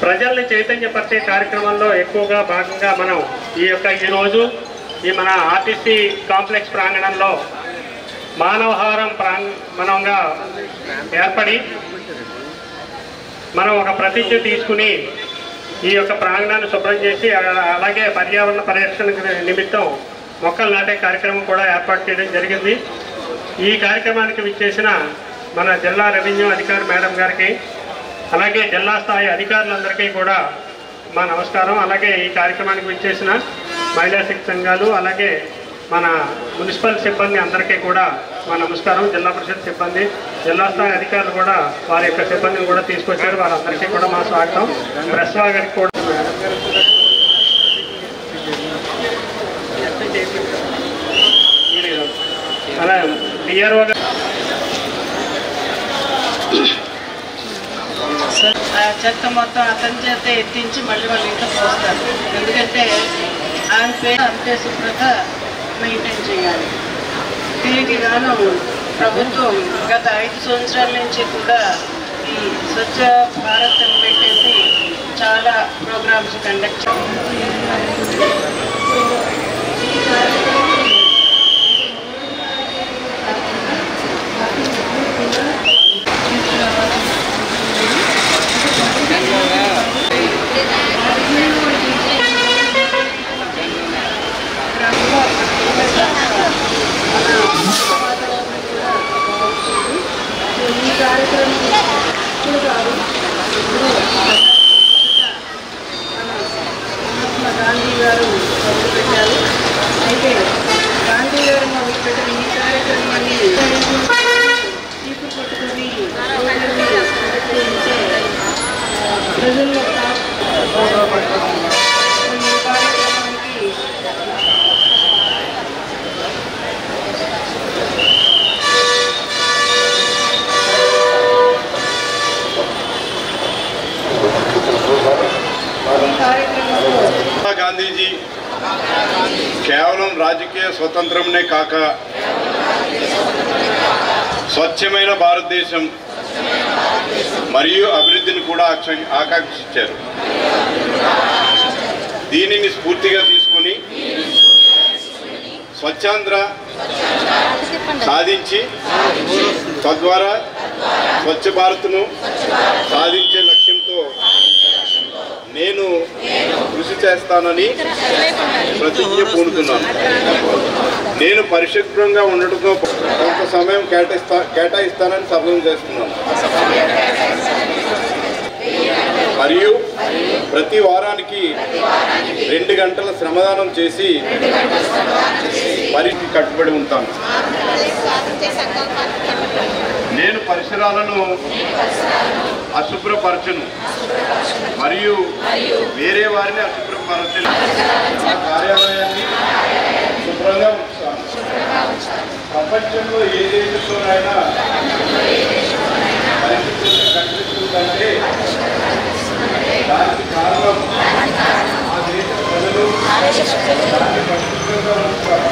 ప్రజల్ని చైతన్యపరిచే కార్యక్రమంలో ఎక్కువగా భాగంగా మనం ఈరోజు మన ఆర్టీసీ కాంప్లెక్స్ ప్రాంగణంలో మానవహారం మనంగా ఏర్పడి మనం ఒక ప్రతిజ్ఞ తీసుకుని ఈ యొక్క ప్రాంగణాన్ని శుభ్రం చేసి అలాగే పర్యావరణ పరిరక్షణ నిమిత్తం మొక్కలు నాటే కార్యక్రమం కూడా ఏర్పాటు చేయడం జరిగింది. ఈ కార్యక్రమానికి విచ్చేసిన మన జిల్లా రెవెన్యూ అధికారి మేడం గారికి అలాగే జిల్లా స్థాయి అధికారులందరికీ కూడా మా నమస్కారం. అలాగే ఈ కార్యక్రమానికి విచ్చేసిన మహిళా శక్తి సంఘాలు అలాగే మన మున్సిపల్ సిబ్బంది అందరికీ కూడా మా నమస్కారం. జిల్లా పరిషత్ సిబ్బంది, జిల్లా స్థాయి అధికారులు కూడా వారి యొక్క సిబ్బందిని కూడా తీసుకొచ్చారు. వారందరికీ కూడా మా స్వాగతం. ప్రెస్ గారికి కూడా అలా డిఆర్ఓ చెత్త మొత్తం అతని చేత ఎత్తించి మళ్ళీ వాళ్ళ ఇంట్లో పోస్తారు. ఎందుకంటే ఆయన పేరు అంతే శుభ్రత మెయింటైన్ చేయాలి. దీనికి గాను ప్రభుత్వం గత 5 సంవత్సరాల నుంచి కూడా ఈ స్వచ్ఛ భారత్ అని పెట్టేసి చాలా ప్రోగ్రామ్స్ కండక్ట్ గాంధీ గారు మొదలుపెట్టారు. అయితే గాంధీ గారు మొదలుపెట్టిన ఈ కార్యక్రమాన్ని తీర్పు పట్టుకొని ప్రజల్లో गांधी जी కేవలం రాజకీయ స్వతంత్రంనే కాక స్వచ్ఛమైన భారతదేశం మరియు అభివృద్ధిని కూడా ఆకాంక్షించారు. దీనిని స్ఫూర్తిగా తీసుకొని స్వచ్ఛాంధ్ర సాధించి తద్వారా స్వచ్ఛ భారత్ను సాధించే లక్ష్యంతో నేను కృషి చేస్తానని ప్రతిజ్ఞ పూనుతున్నాను. నేను పరిశుభ్రంగా ఉండటంతో కొంత సమయం కేటాయిస్తానని శపథం చేస్తున్నాను. మరియు ప్రతి వారానికి 2 గంటల శ్రమదానం చేసి మరికి కట్టుబడి ఉంటాను. నేను పరిసరాలను అశుభ్రపరచను మరియు వేరే వారిని అశుభ్రపరచను. నా కార్యాలయాన్ని శుభ్రంగా ఉంచుతాను. ప్రపంచంలో ఏ దేశంలోనైనా పరిశుభ్రత కనిపిస్తుందంటే దానికి కారణం ఆ దేశ ప్రజలు దాన్ని పరిశుభ్రంగా ఉంచుతారు.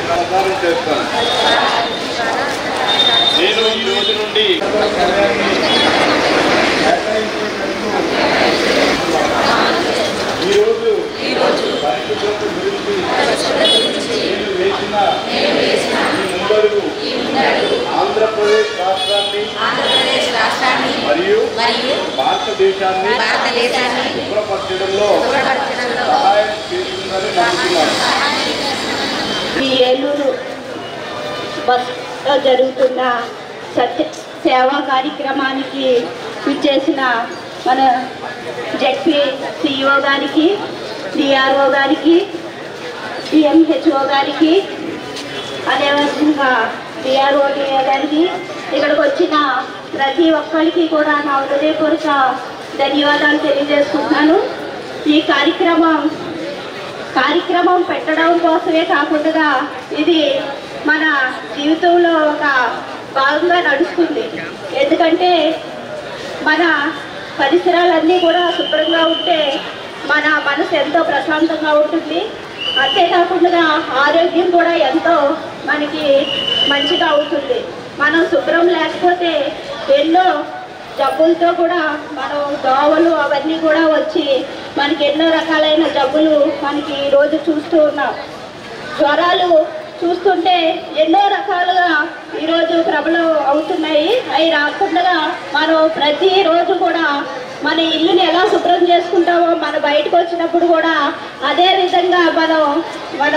ప్రసారం చేస్తాను. నేను ఈ రోజు నుండి ఈరోజు పరిశుభ్రత గురించి నేను వేసిన ఈ ముందడుగు ఆంధ్రప్రదేశ్ రాష్ట్రాన్ని మరియు భారతదేశాన్ని శుభ్రపరచడంలో సహాయం చేస్తుందని నమ్ముతున్నాను. ఈ ఏలూరు బస్లో జరుగుతున్న సత్య సేవా కార్యక్రమానికి విచ్చేసిన మన జెడ్పీ సిఇఓ గారికి, డిఆర్ఓ గారికి, డిఎంహెచ్ఓ గారికి, అదేవిధంగా డిఆర్ఓ గారికి, ఇక్కడికి వచ్చిన ప్రతి ఒక్కరికి కూడా నా హృదయపూర్వక ధన్యవాదాలు తెలియజేస్తున్నాను. ఈ కార్యక్రమం పెట్టడం కోసమే కాకుండా ఇది మన జీవితంలో ఒక భాగంగా నడుస్తుంది. ఎందుకంటే మన పరిసరాలన్నీ కూడా శుభ్రంగా ఉంటే మన మనసు ఎంతో ప్రశాంతంగా ఉంటుంది. అంతేకాకుండా ఆరోగ్యం కూడా ఎంతో మనకి మంచిగా అవుతుంది. మనం శుభ్రం లేకపోతే ఎన్నో జబ్బులతో కూడా మనం దోవలు అవన్నీ కూడా వచ్చి మనకి ఎన్నో రకాలైన జబ్బులు మనకి ఈరోజు చూస్తూ ఉన్నాం. జ్వరాలు చూస్తుంటే ఎన్నో రకాలుగా ఈరోజు ప్రబలం అవుతున్నాయి. అవి రాకుండా మనం ప్రతిరోజు కూడా మన ఇల్లుని ఎలా శుభ్రం చేసుకుంటామో మన బయటకు వచ్చినప్పుడు కూడా అదే విధంగా మన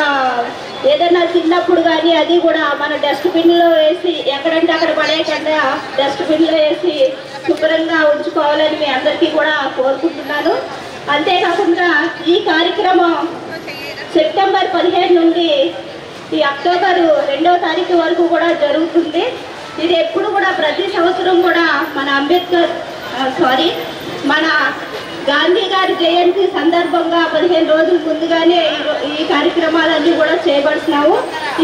ఏదైనా తిన్నప్పుడు కానీ అది కూడా మన డస్ట్బిన్లో వేసి ఎక్కడంటే అక్కడ పడేయకుండా డస్ట్బిన్లో వేసి శుభ్రంగా ఉంచుకోవాలని మీ అందరికీ కూడా కోరుకుంటున్నాను. అంతేకాకుండా ఈ కార్యక్రమం సెప్టెంబర్ 15 నుండి ఈ అక్టోబర్ 2వ తారీఖు వరకు కూడా జరుగుతుంది. ఇది ఎప్పుడు కూడా ప్రతి సంవత్సరం కూడా మన గాంధీ గారి జయంతి సందర్భంగా 15 రోజుల ముందుగానే ఈ కార్యక్రమాలన్నీ కూడా చేయబడుతున్నాము.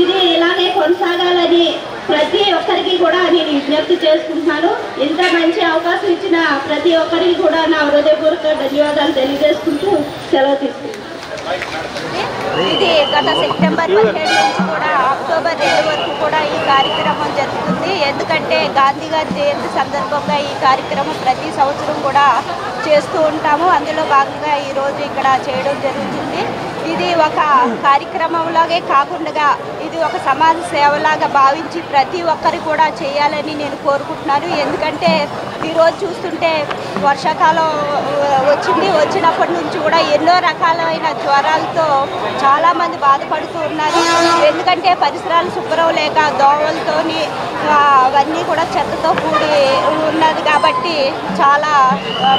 ఇది ఇలాగే కొనసాగాలని ప్రతి ఒక్కరికి కూడా నేను విజ్ఞప్తి చేసుకుంటున్నాను. ఇంత మంచి అవకాశం ఇచ్చిన ప్రతి ఒక్కరికి కూడా నా హృదయపూర్వక ధన్యవాదాలు తెలియజేసుకుంటూ సెలవు తీసుకుంటున్నాను. ఇది గత సెప్టెంబర్ 17 నుంచి కూడా అక్టోబర్ 2 వరకు కూడా ఈ కార్యక్రమం జరుగుతుంది. ఎందుకంటే గాంధీ గారి జయంతి సందర్భంగా ఈ కార్యక్రమం ప్రతి సంవత్సరం కూడా చేస్తూ ఉంటాము. అందులో భాగంగా ఈరోజు ఇక్కడ చేయడం జరుగుతుంది. ఇది ఒక కార్యక్రమంలాగే కాకుండా ఇది ఒక సమాజ సేవలాగా భావించి ప్రతి ఒక్కరు కూడా చేయాలని నేను కోరుకుంటున్నాను. ఎందుకంటే ఈరోజు చూస్తుంటే వర్షాకాలం వచ్చినప్పటి నుంచి కూడా ఎన్నో రకాలైన జ్వరాలతో చాలామంది బాధపడుతూ ఉన్నారు. ఎందుకంటే పరిసరాలు శుభ్రం లేక దోమలతోని అవన్నీ కూడా చెత్తతో కూడి ఉన్నది కాబట్టి చాలా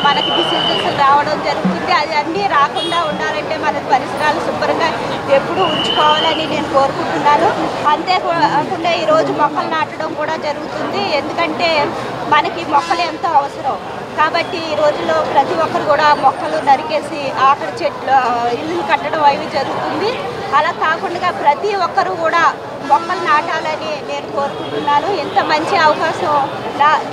మనకి డిసీజెస్ రావడం జరుగుతుంది. అది అన్నీ రాకుండా ఉండాలంటే మన పరిసరాలు శుభ్రంగా ఎప్పుడూ ఉంచుకోవాలని నేను కోరుకుంటున్నాను. అంతేకాకుండా ఈరోజు మొక్కలు నాటడం కూడా జరుగుతుంది. ఎందుకంటే మనకి మొక్కలు ఎంతో అవసరం కాబట్టి ఈ రోజుల్లో ప్రతి ఒక్కరు కూడా మొక్కలు నరికేసి ఆఖరి ఇల్లు కట్టడం అవి జరుగుతుంది. అలా కాకుండా ప్రతి ఒక్కరు కూడా మొక్కలు నాటాలని నేను కోరుకుంటున్నాను. ఇంత మంచి అవకాశం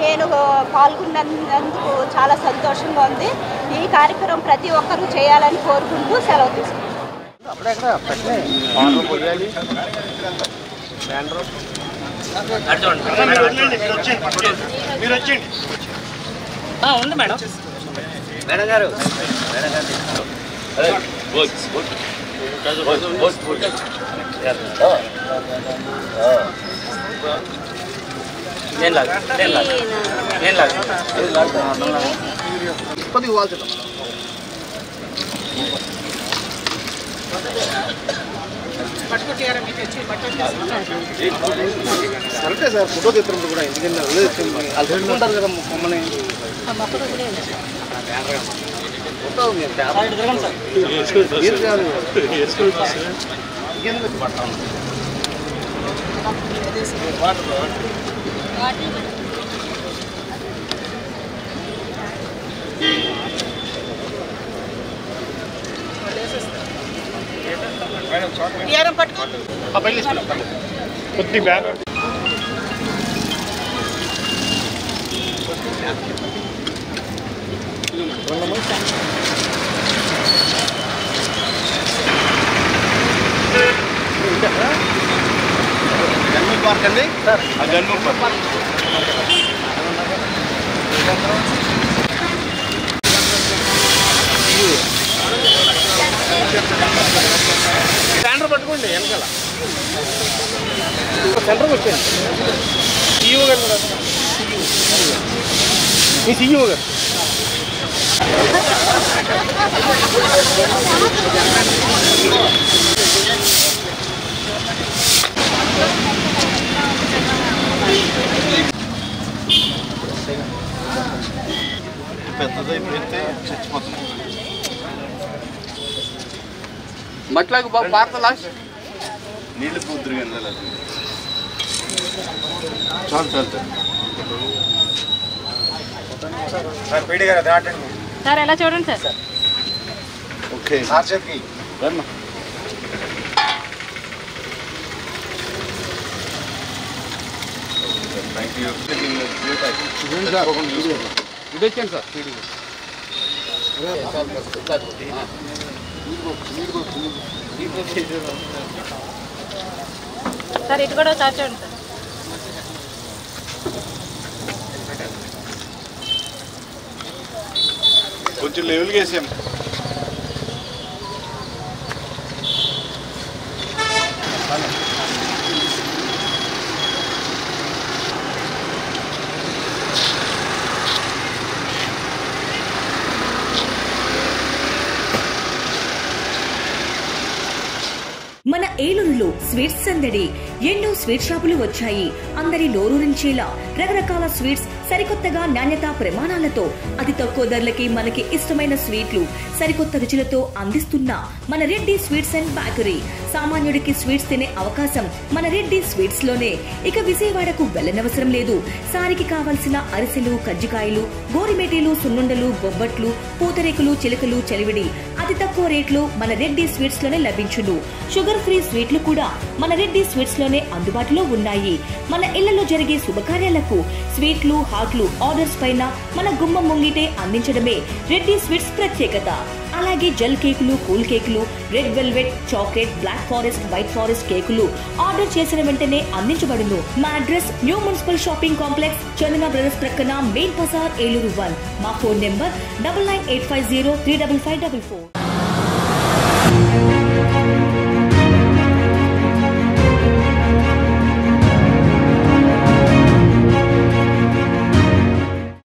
నేను పాల్గొన్నందుకు చాలా సంతోషంగా ఉంది. ఈ కార్యక్రమం ప్రతి ఒక్కరూ చేయాలని కోరుకుంటూ సెలవు తీసుకుంటాను. ఉంది మేడం మేడం గారు కొద్దిగా వాల్చుతాం. కరెక్టే సార్, ఫోటో తీస్తున్నప్పుడు కూడా ఎందుకంటే వాళ్ళు పెట్టుకుంటారు కదా మమ్మల్ని. ఫోటో మీరు కాదు కొద్ది బ్యాగ్ జన్మూర్ పార్క్ అండి సార్. జన్మూర్ పార్క్ స్టాండర్ పట్టుకోండి వెనకాల సెంటర్కి వచ్చాను. సీఈఓ గారు కూడా మీ సీఈఓ గారు పెద్దదైపోతే చచ్చిపోతుంది. మట్లాకు పార్త లాస్ట్ నీళ్ళు కూతురుగా వెళ్ళాలి. చాలు చాలు సార్. పీడి గారు దాటండి సార్ ఎలా చూడండి సార్. ఓకే సార్కి రమ్మా. Thank you. ఇది వచ్చాను సార్. సార్ ఇటు కూడా చాచండి సార్. కొంచెం లెవెల్గా వేసాం. మన ఏలూరులో స్వీట్స్ సందడి. ఎన్నో స్వీట్ షాపులు వచ్చాయి. అందరి నోరూరించేలా రకరకాల స్వీట్స్ సరికొత్తగా నాణ్యత ప్రమాణాలతో అతి తక్కువ ధరలకి మనకి ఇష్టమైన స్వీట్లు సరికొత్త రుచులతో అందిస్తున్న మన రెడ్డి స్వీట్స్ అండ్ బేకరీ. సామాన్యుడికి స్వీట్స్ తినే అవకాశం మన రెడ్డి స్వీట్స్ లోనే. ఇక విజయవాడకు వెళ్లనవసరం లేదు. సారికి కావలసిన అరిసెలు, కజ్జికాయలు, గోరిమేటీలు, సున్నుండలు, బొబ్బట్లు, పూతరేకులు, చిలకలు, చలివిడి అతి తక్కువ రేట్లు మన రెడ్డి స్వీట్స్ లోనే లభించును. షుగర్ ఫ్రీ స్వీట్లు కూడా మన రెడ్డి స్వీట్స్ లోనే అందుబాటులో ఉన్నాయి. మన ఇళ్లలో జరిగే శుభకార్యాలకు స్వీట్లు, హాట్లు ఆర్డర్స్ పైన మన గుమ్మం ముంగిటే అందించడమే రెడ్డి స్వీట్స్ ప్రత్యేకత. అలాగే జెల్ కేకులు, కూల్ కేకులు, red velvet, chocolate, black forest, white forest కేకులు ఆర్డర్ చేసిన వెంటనే అందించబడును. మా address new municipal shopping complex, Chandana brothers ప్రక్కన మెయిన్ బజార్, ఏలూరు 1. మా ఫోన్ నెంబర్ 9985035544.